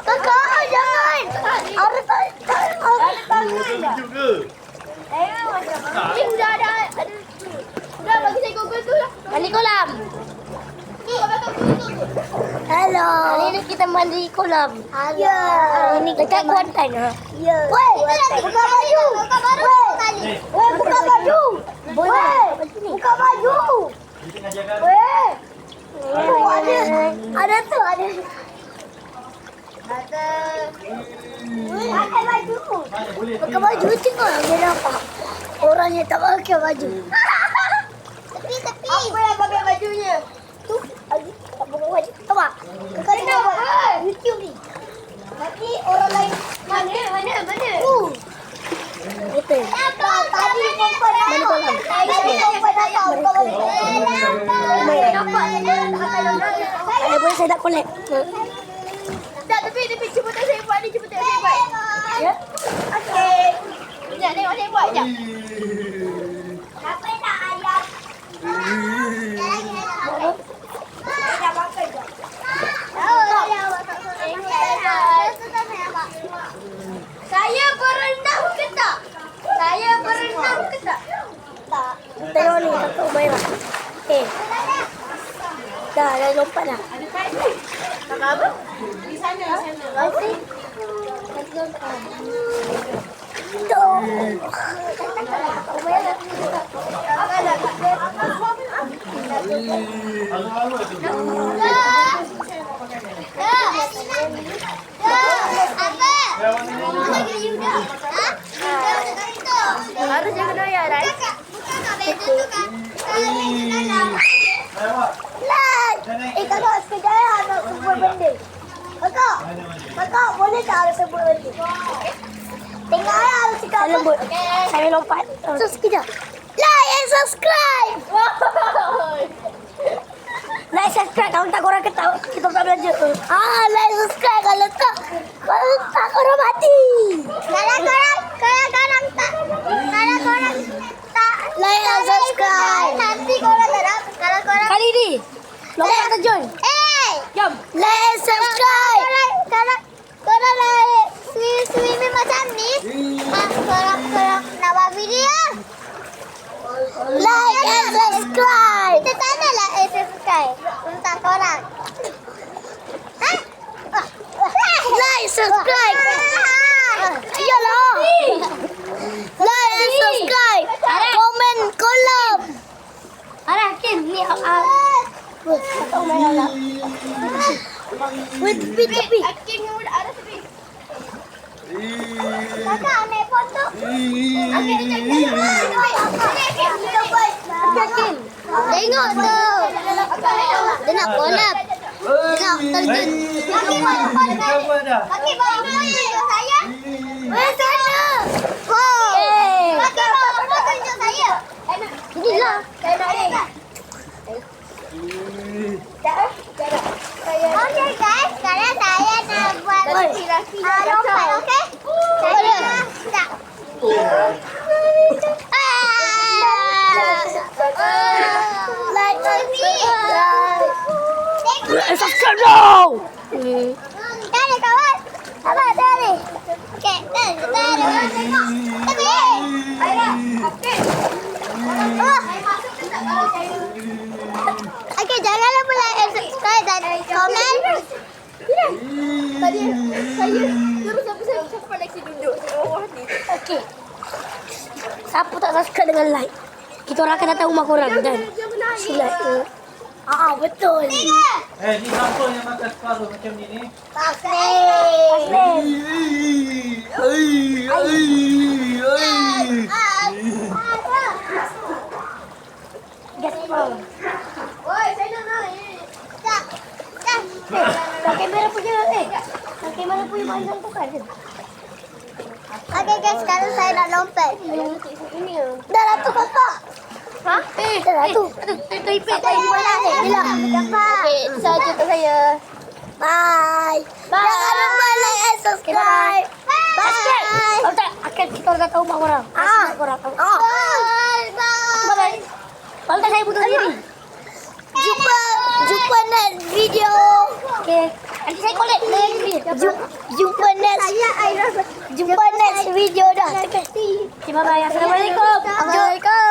Kakak, jangan. Ada tangan. juga. Ini udah ada. Udah bagi saya Google tu lah. Mandi kolam. Hello. Hari ini kita mandi kolam. Ya. Hari ini dekat Kuantan. Ya. Woi, buka baju. Woi, buka baju. Woi, buka baju. Woi. Ada tu, ada. Pakai baju. Pakai baju tengok dia nampak. Orangnya tak pakai baju. Tapi. Apa yang pakai bajunya? Tu, lagi tak pakai baju. Coba. Kakak tengok YouTube ni. Nanti orang lain mana? Gitu. Tadi perempuan mana kolam? Tadi perempuan datang buka baju. Ada boleh saya nak collect. Tak, tapi cuba tak saya buat ni, cuba tak saya buat. Ya? Okey. Sekejap, tengok saya buat sekejap. Apa nak ayam? Dah pakai je. Saya berenang ke tak? Tak. Tengok ni, kakak Umairah. Dah lompat dah. Kakak apa? Di sana. Okey. Harus jaga daya, Rai. Kakak sekejap ya, nak sebut benda. Kakak boleh tak ada sebut benda? Tengok ya, harus cakap lembut. Saya lompat. So, sekejap. Like and subscribe. Like subscribe kalau tak korang ketahui kita tak belajar. Like subscribe kalau tak korang mati. Kalau korang tak like and subscribe. Nanti korang tak dapat. Kalau korang kali ni lompat terjun. Jom. Like and subscribe. Korang nak swimming macam ni. Korang nak buat video. Like and subscribe. Kita tak nak like and subscribe untuk korang. Like, subscribe. Iyalah. Like and subscribe. Komen kolom. Ada Hakim ni. Tak main lah. Wait, tepi. Hakim yang ada tepi. Kakak ambil foto. Tengok tu. Dia nak kolab. Tengok terjun. Kaki bawa foto saya. Weh sana. Kaki bawa foto saya. Inilah. Saya nak ni. Okey guys, sekarang saya nak buat lompat, okey? Saya nak. Like, subscribe now. Dari kawan. Apa dari? Okey, dari. Tapi. Ayolah. Okey. Okey, jangan lupa like and subscribe dan komen. Tadi saya terus siapa koneksi duduk bawah ni. Okey. Siapa tak subscribe dengan like? Kita orang akan datang rumah korang dan like. Betul. Ni siapa yang makan separuh macam ni? Taslim. Gaspol. Woi, saya nak ni. Tak. Kamera punya kamera punya mainan tu kan. Okey guys, sekarang saya nak lompat. Ini. Dah lah tu kakak. Ha? Dah lah tu. Ipik tak di mana ni? Bila? Okey, saja untuk saya. Bye. Jangan lupa like and subscribe. Bye. Oh tak, akan kita orang tahu rumah korang. Korang. Bye. Kalau tak saya putus diri. Jumpa next video. Okey. Nanti saya collect. Jumpa next video dah. Terima kasih. Assalamualaikum. Assalamualaikum.